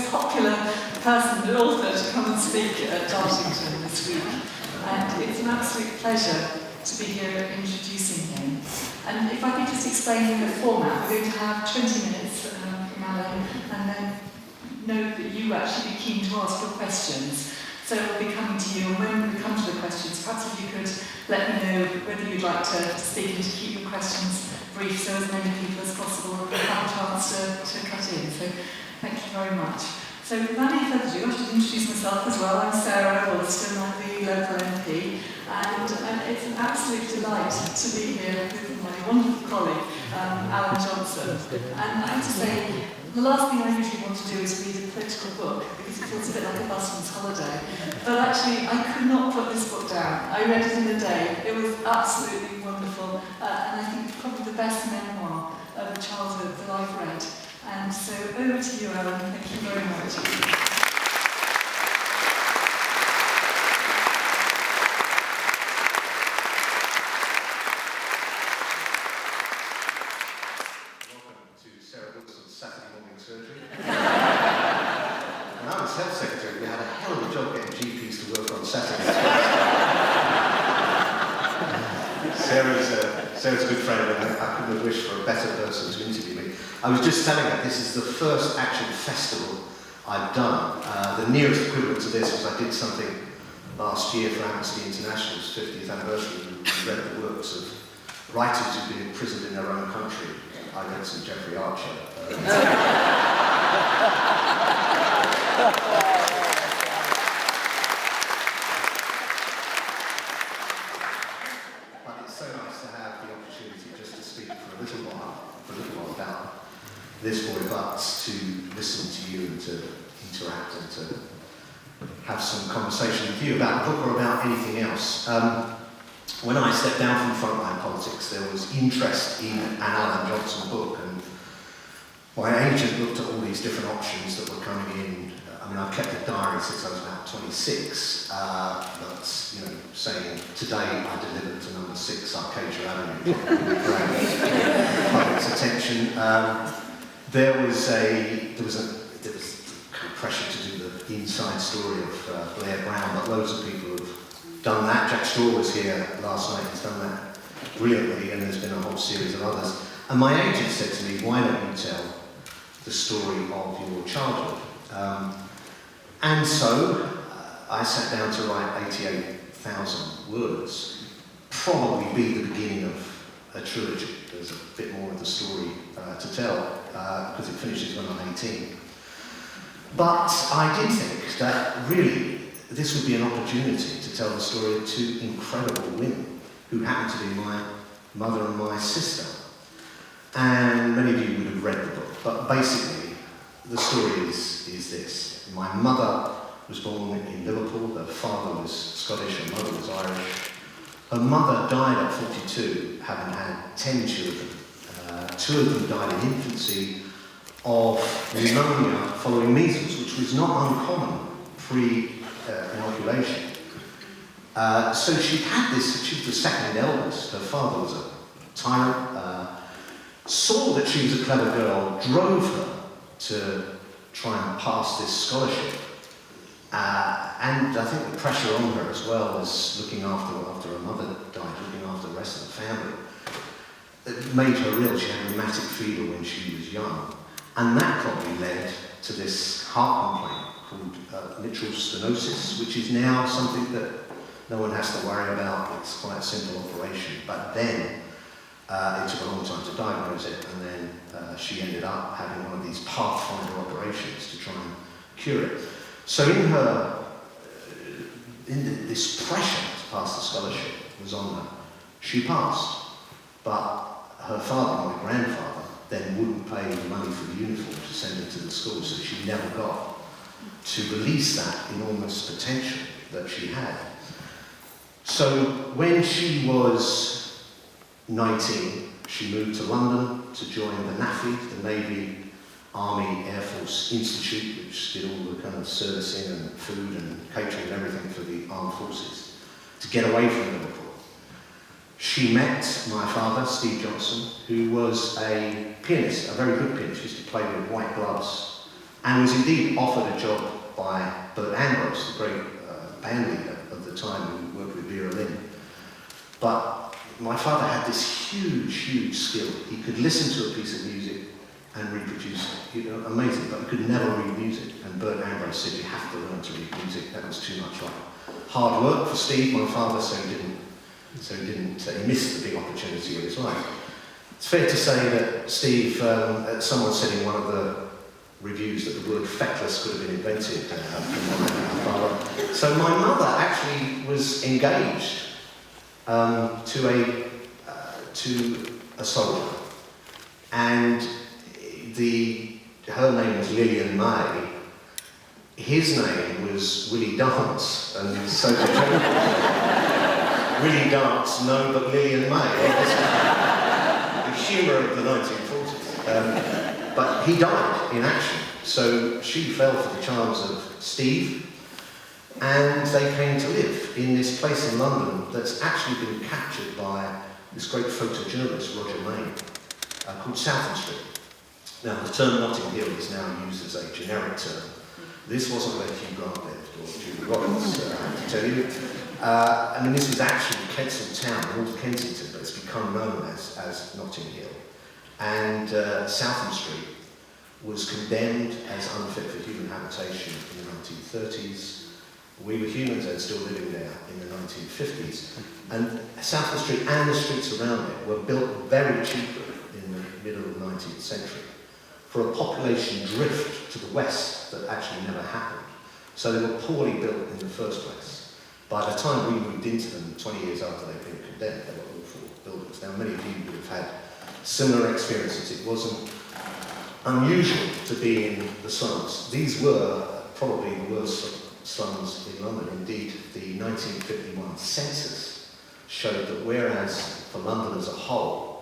most popular person, an author, to come and speak at Dartington this week. And it's an absolute pleasure to be here introducing him. And if I could just explain the format, we're going to have 20 minutes from Alan, and then note that you actually be keen to ask your questions. So we'll be coming to you, and when we come to the questions, perhaps if you could let me know whether you'd like to speak and to keep your questions brief so as many people as possible have a chance to cut in. So thank you very much. So without any further ado, I should introduce myself as well. I'm Sarah Wollaston, I'm the local MP, and it's an absolute delight to be here with my wonderful colleague, Alan Johnson. And I have to say, the last thing I usually want to do is read a political book, because it feels a bit like a busman's holiday. But actually, I could not put this book down. I read it in a day. It was absolutely wonderful, and I think probably the best memoir of childhood that I've read. And so over to you, Alan. Thank you very much. Saturday morning surgery. When I was health secretary, we had a hell of a job getting GPs to work on Saturdays. Sarah's a good friend, and I couldn't have wished for a better person to interview me. I was just telling her this is the first actual festival I've done. The nearest equivalent to this was I did something last year for Amnesty International's 50th anniversary. We read the works of writers who've been imprisoned in their own country. I read some Jeffrey Archer. But it's so nice to have the opportunity just to speak for a little while about this boy, but to listen to you and to interact and to have some conversation with you about the book or about anything else. When I stepped down from frontline politics, there was interest in an Alan Johnson book, and my agent looked at all these different options that were coming in. I mean, I've kept a diary since I was about 26, but, saying today I delivered to number 6 Arcadia Avenue, public's attention. There was kind of pressure to do the inside story of Blair Brown, but loads of people have done that. Jack Straw was here last night, he's done that brilliantly, and there's been a whole series of others. And my agent said to me, why don't you tell the story of your childhood? And so I sat down to write 88,000 words, probably be the beginning of a trilogy. There's a bit more of the story to tell, because it finishes when I'm 18. But I did think that really this would be an opportunity to tell the story of 2 incredible women who happen to be my mother and my sister. And many of you would have read the book, but basically the story is this. My mother was born in Liverpool, her father was Scottish, her mother was Irish. Her mother died at 42, having had 10 children. 2 of them died in infancy of pneumonia following measles, which was not uncommon pre-inoculation. So she had this, she was the second eldest. Her father was a tyrant, saw that she was a clever girl, drove her to try and pass this scholarship. And I think the pressure on her as well as looking after her mother died, looking after the rest of the family, it made her ill. She had rheumatic fever when she was young. And that probably led to this heart complaint called mitral stenosis, which is now something that no one has to worry about. It's quite a simple operation. But then it took a long time to diagnose it, and then she ended up having one of these pathfinder operations to try and cure it. So this pressure to pass the scholarship was on her. She passed, but her father, my grandfather, then wouldn't pay the money for the uniform to send her to the school, so she never got to release that enormous potential that she had. So when she was 19, she moved to London to join the NAFI, the Navy Army Air Force Institute, which did all the kind of servicing and food and catering and everything for the armed forces, to get away from Liverpool. She met my father, Steve Johnson, who was a pianist, a very good pianist. He used to play with white gloves and was indeed offered a job by Bert Ambrose, the great band leader of the time who worked with Vera Lynn. But my father had this huge skill. He could listen to a piece of music and reproduce it. Amazing, but he could never read music. And Bert Ambrose said, you have to learn to read music. That was too much like hard work for Steve, my father, so he missed the big opportunity of his life. It's fair to say that Steve, someone said in one of the reviews that the word feckless could have been invented from my father. So my mother actually was engaged to a soldier, and her name was Lillian May. His name was Willie Dance, and so Willie Dance, no, but Lillian May. The humour of the 1940s. But he died in action, so she fell for the charms of Steve, and they came to live in this place in London that's actually been captured by this great photojournalist, Roger Main, called Southern Street. Now, the term Notting Hill is now used as a generic term. This wasn't where Hugh Grant lived, or Julie Roberts, I have to tell you. I mean, this was actually Kensington Town, North Kensington, but it's become known as Notting Hill. And Southern Street was condemned as unfit for human habitation in the 1930s. We were humans and still living there in the 1950s. And Southern Street and the streets around it were built very cheaply in the middle of the 19th century for a population drift to the west that actually never happened. So they were poorly built in the first place. By the time we moved into them, 20 years after they'd been condemned, they were awful buildings. Now, many of you would have had similar experiences. It wasn't unusual to be in the slums. These were probably the worst slums in London. Indeed, the 1951 census showed that whereas for London as a whole,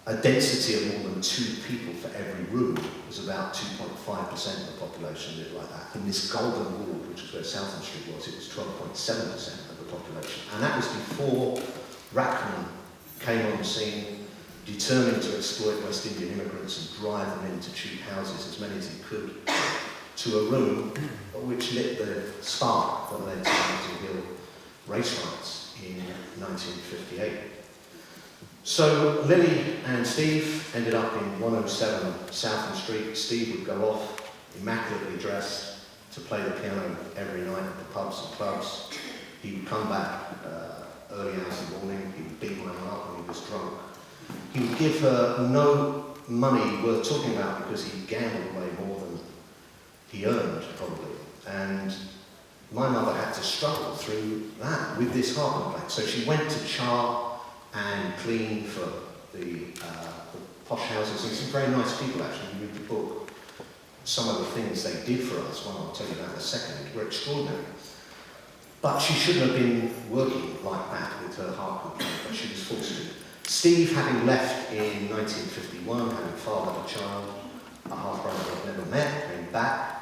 a density of more than 2 people for every room was about 2.5% of the population lived like that. In this Golden Ward, which is where Southern Street was, it was 12.7% of the population. And that was before Rachman came on the scene, determined to exploit West Indian immigrants and drive them into cheap houses, as many as he could, to a room which lit the spark that led to Notting Hill race riots in 1958. So Lily and Steve ended up in 107 Southern Street. Steve would go off, immaculately dressed, to play the piano every night at the pubs and clubs. He would come back early hours in the morning. He would beat my mum up when he was drunk. He would give her no money worth talking about because he gambled away more than he earned, probably. And my mother had to struggle through that with this heart complaint. So she went to char and clean for the posh houses, and some very nice people actually. You read the book, some of the things they did for us, well, I'll tell you that in a second, were extraordinary. But she shouldn't have been working like that with her heart complaint, but she was forced to. Steve, having left in 1951, having fathered a child, a half-brother I'd never met, came back,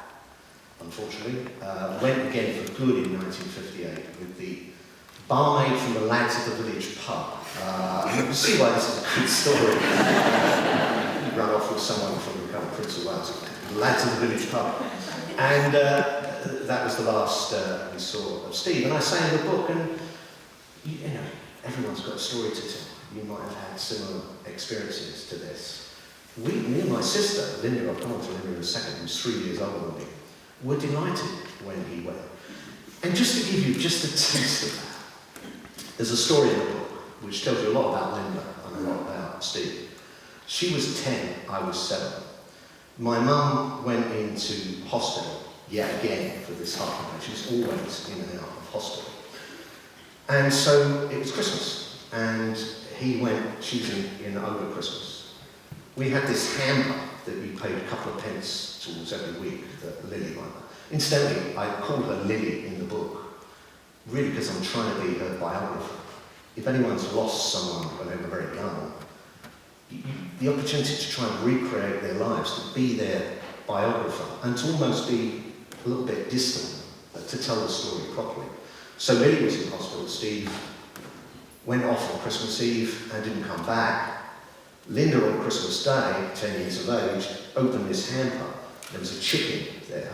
unfortunately, went again for good in 1958 with the barmaid from the Lads of the Village pub. You see why this is a good story. He ran off with someone from the Prince of Wales, the Lads of the Village pub. And that was the last we saw of Steve. And I say in the book, and you know, everyone's got a story to tell. You might have had similar experiences to this. Me and my sister, Linda, I'll come on to Linda in a second, who's 3 years older than me, were delighted when he went. And just to give you just a taste of that, there's a story in the book which tells you a lot about Linda and a lot about Steve. She was 10, I was 7. My mum went into hospital yet again for this heart complaint. She was always in and out of hospital. And so it was Christmas, and he went shooting in over Christmas. We had this hamper that we paid a couple of pence towards every week that Lily might have. Incidentally, I call her Lily in the book, really because I'm trying to be her biographer. If anyone's lost someone when they were very young, the opportunity to try and recreate their lives, to be their biographer, and to almost be a little bit distant, to tell the story properly. So Lily was in hospital. Steve went off on Christmas Eve and didn't come back. Linda on Christmas Day, 10 years of age, opened this hamper there was a chicken there,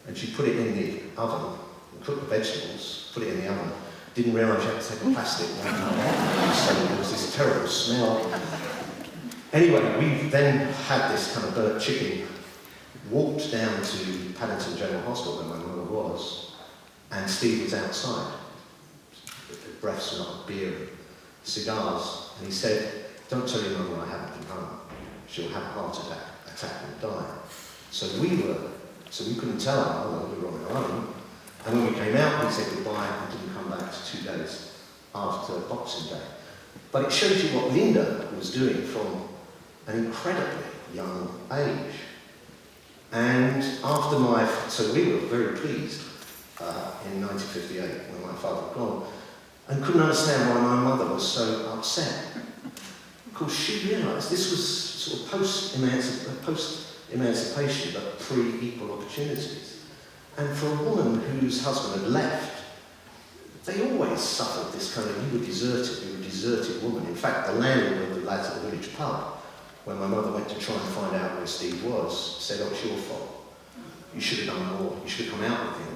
and she put it in the oven, cooked the vegetables, put it in the oven, didn't realise you had to take the plastic one out, so there was this terrible smell. Anyway, we then had this kind of burnt chicken, walked down to Paddington General Hospital where my mother was, and Steve was outside. The breaths were of beer and cigars, and he said, "Don't tell your mother I haven't been home. She'll have a heart attack and die." So we couldn't tell her mother we were on our own. And when we came out, we said goodbye and didn't come back to 2 days after Boxing Day. But it shows you what Linda was doing from an incredibly young age. And so we were very pleased in 1958 when my father had gone, and couldn't understand why my mother was so upset. Of course, she realised this was sort of post-emancipation, but pre-equal opportunities. And for a woman whose husband had left, they always suffered this kind of, you were a deserted woman. In fact, the landlord of the lads at the village pub, when my mother went to try and find out where Steve was, said, "Oh, it's your fault. You should have done more. You should have come out with him,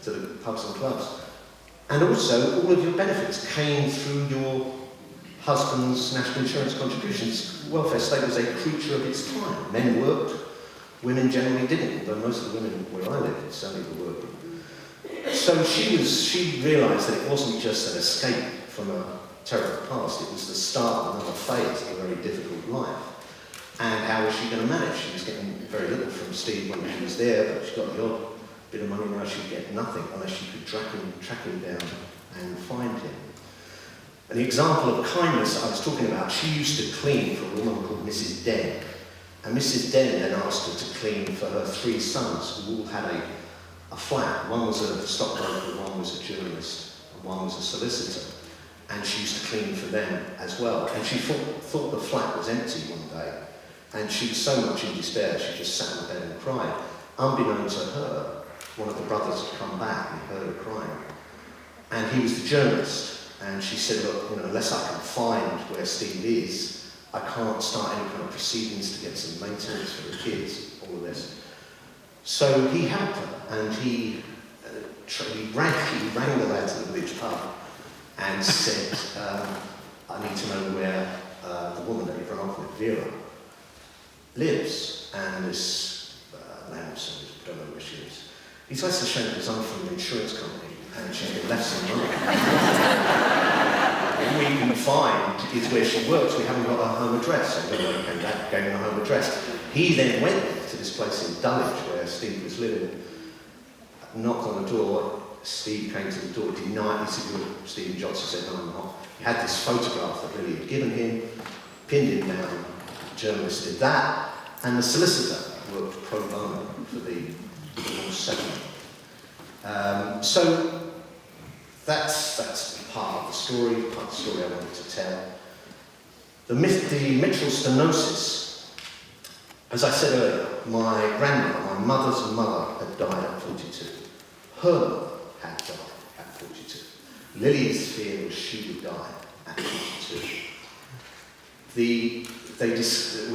to the pubs and clubs." And also, all of your benefits came through your husband's national insurance contributions. Welfare state was a creature of its time. Men worked, women generally didn't, although most of the women where I lived certainly were working. So she realised that it wasn't just an escape from a terrible past, it was the start of another phase of a very difficult life. And how was she going to manage? She was getting very little from Steve when he was there, but she got the odd bit of money. Now she'd get nothing unless she could track him down and find him. An example of kindness I was talking about, she used to clean for a woman called Mrs. Den. And Mrs. Den then asked her to clean for her 3 sons, who all had a flat. One was a stockbroker, one was a journalist, and one was a solicitor. And she used to clean for them as well. And she thought the flat was empty one day. And she was so much in despair, she just sat in the bed and cried. Unbeknown to her, one of the brothers had come back and heard her crying. And he was the journalist. And she said, "Look, unless I can find where Steve is, I can't start any kind of proceedings to get some maintenance for the kids, all of this." So he helped her, and he rang the lads at the village pub and said, "I need to know where the woman that you've run off with, Vera, lives." And this landlord said, "I don't know where she lives." He said, "That's a shame because I'm from the insurance company and she's been left some money. All we can find is where she works. We haven't got her home address." So he came back, gave him her home address. He then went to this place in Dulwich where Steve was living, knocked on the door. Steve came to the door, denied. He said, "You're Stephen Johnson." Said, "No, I'm not." He had this photograph that Lily had given him, pinned him down. The journalist did that, and the solicitor worked pro bono for the divorce settlement. So that's part of the story I wanted to tell. The Mitchell stenosis. As I said earlier, my grandmother, my mother's mother, had died at 42. Her mother had died at 42. Lily's fear was she would die at 42. We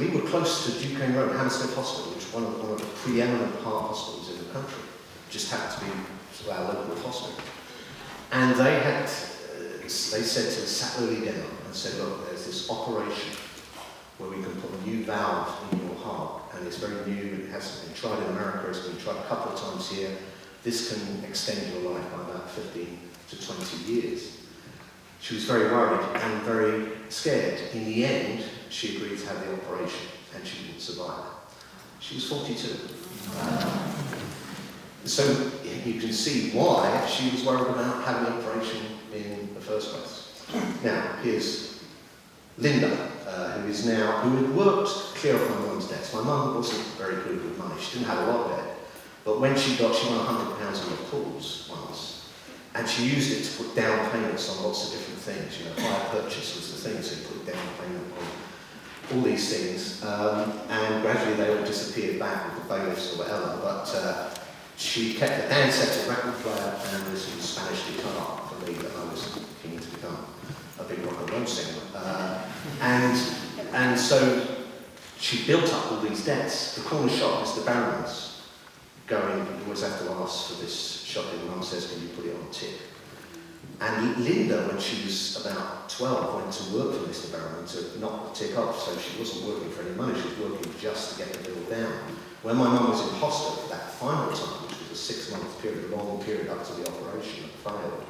were close to Duquesne Road, Hammersmith Hospital, which is one of the preeminent heart hospitals in the country. Just happened to be our local hospital. And they sat Lily down and said, "Look, there's this operation where we can put a new valve in your heart, and it's very new, it hasn't been tried in America, it's been tried a couple of times here. This can extend your life by about 15 to 20 years. She was very worried and very scared. In the end, she agreed to have the operation, and she didn't survive. She was 42. So you can see why she was worried about having the operation in the first place. Now, here's Linda, who had worked clear up my mum's debts. My mum wasn't very good with money. She didn't have a lot of it. But when she won £100 on the pools once, and she used it to put down payments on lots of different things. Hire purchase was the thing, so you put down payment on all these things. And gradually they all disappeared back with the bailiffs or whatever. But she kept a down-settled record player and this Spanish guitar for me that I was keen to become a big rock and roll singer. And so she built up all these debts. The corner shop, Mr. Barron's, going, you always have to ask for this shopping. Mum says, can you put it on tip? And Linda, when she was about 12, went to work for Mr. Barron to knock the tick off, so she wasn't working for any money, she was working just to get the bill down. When my mum was in hospital, that final time, which was a 6-month period, a long period up to the operation that failed,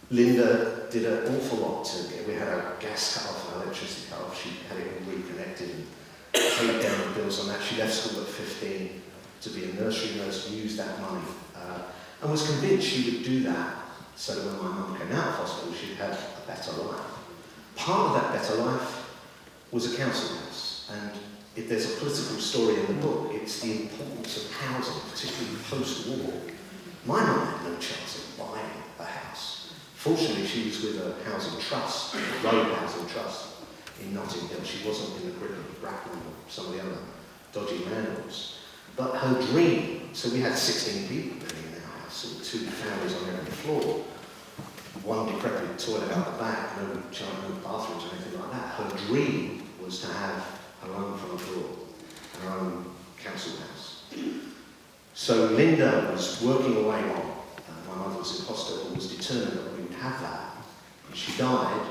Linda did an awful lot to get, we had our gas cut off, our electricity cut off, she had it all reconnected and paid down the bills on that. She left school at 15 to be a nursery nurse, used that money, and was convinced she would do that so that when my mum came out of hospital, she'd have a better life. Part of that better life was a council house, and if there's a political story in the book, it's the importance of housing, particularly post-war. My mum had no chance of buying a house. Fortunately, she was with a housing trust, a road housing trust in Notting Hill. She wasn't in the grip of Bracknell or some of the other dodgy landlords. But her dream, so we had 16 people living in our house, and 2 families on every floor, one decrepit toilet out the back, no bathrooms or anything like that. Her dream was to have her own front door, her own council house. So Linda was working away on, my mother was in hospital, was determined that we would have that. And she died.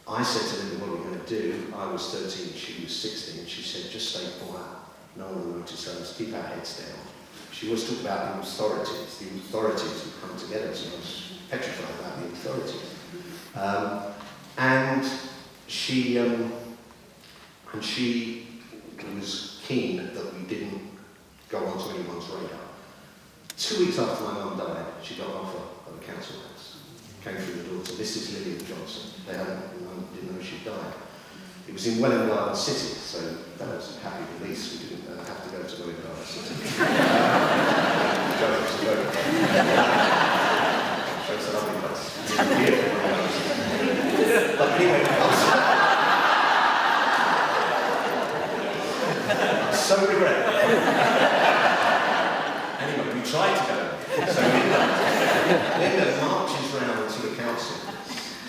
I said to Linda, what are we going to do? I was 13, she was 16, and she said, just stay quiet. No one will notice us, keep our heads down. She always talked about the authorities. The authorities would come together, so I was petrified about the authorities. And she was keen that we didn't go onto anyone's radar. 2 weeks after my mum died, she got an offer of a council house. Came through the door to Mrs. Lillian Johnson. They didn't know she'd died. It was in Welwyn Garden City, so that was a happy release. We didn't have to go to Welwyn Garden City. Shows a lovely place. But anyway, so regret. Anyway, we tried to go. So Linda marches round to the council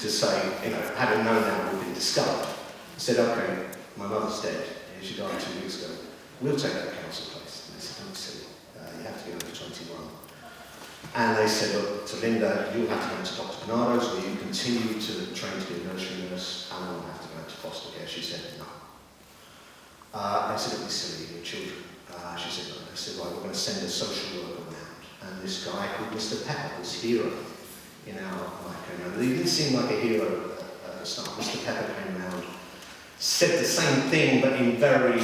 to say, having known that we've been discovered, said, okay, my mother's dead, and she died 2 weeks ago. We'll take that council place. And they said, don't silly, you have to get over 21. And they said, look, to Linda, you'll have to go to Dr. Bernardo's, or you continue to train to be a nursery nurse, and I'll have to go into foster care. She said, no. They said, it'll be silly, your children. She said, no. They said, right, we're going to send a social worker around. And this guy called Mr. Pepper, this hero in our life, came around. He didn't seem like a hero at the start. Mr. Pepper came around, said the same thing, but in very,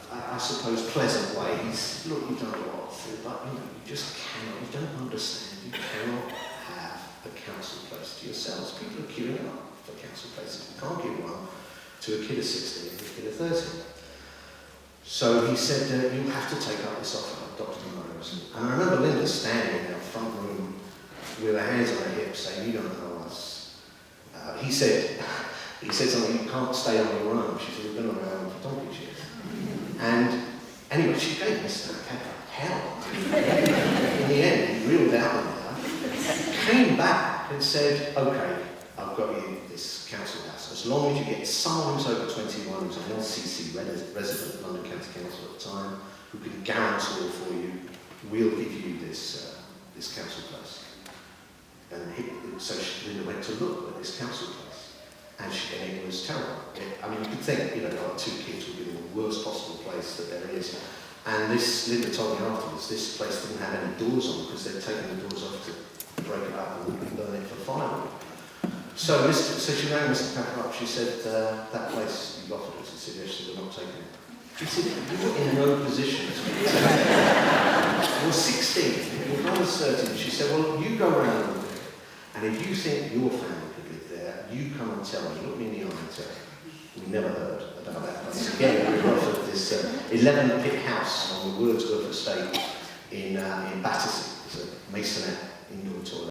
I suppose, pleasant ways. Look, you've done a lot, but you just cannot, you don't understand, you cannot have a council place to yourselves. People are queuing up for council places. You can't give one to a kid of 16 and a kid of 13. So he said, you'll have to take up this offer, Dr. Monroe's. And I remember Linda standing in our front room with her hands on her hips saying, you don't know us. He said something, you can't stay on your own. She said, we've been on our own for donkey's years. And anyway, she gave Mr. Pepper hell. In the end, he reeled out on her, came back and said, okay, I've got you this council house. As long as you get someone who's over 21, who's an LCC resident, London County Council at the time, who can guarantor for you, we'll give you this council place. And so Linda went to look at this council place, and it was terrible. You could think, like 2 kids would be in the worst possible place that there is. And Linda told me afterwards, this place didn't have any doors on because they'd taken the doors off to break it up and burn it for firewood. So she rang Mr. Pepper up. She said, that place you offered us, he said, yes, we're not taking it. She said, you're in no position to take it. You're 16, your brother's 13. She said, well, you go around and look, and if you think your family could live there, you come and tell me. Look me in the eye and tell me. We never heard about that place. Again, we were offered this 11-pit house on the Wordsworth estate in Battersea. It's a masonette indoor toilet.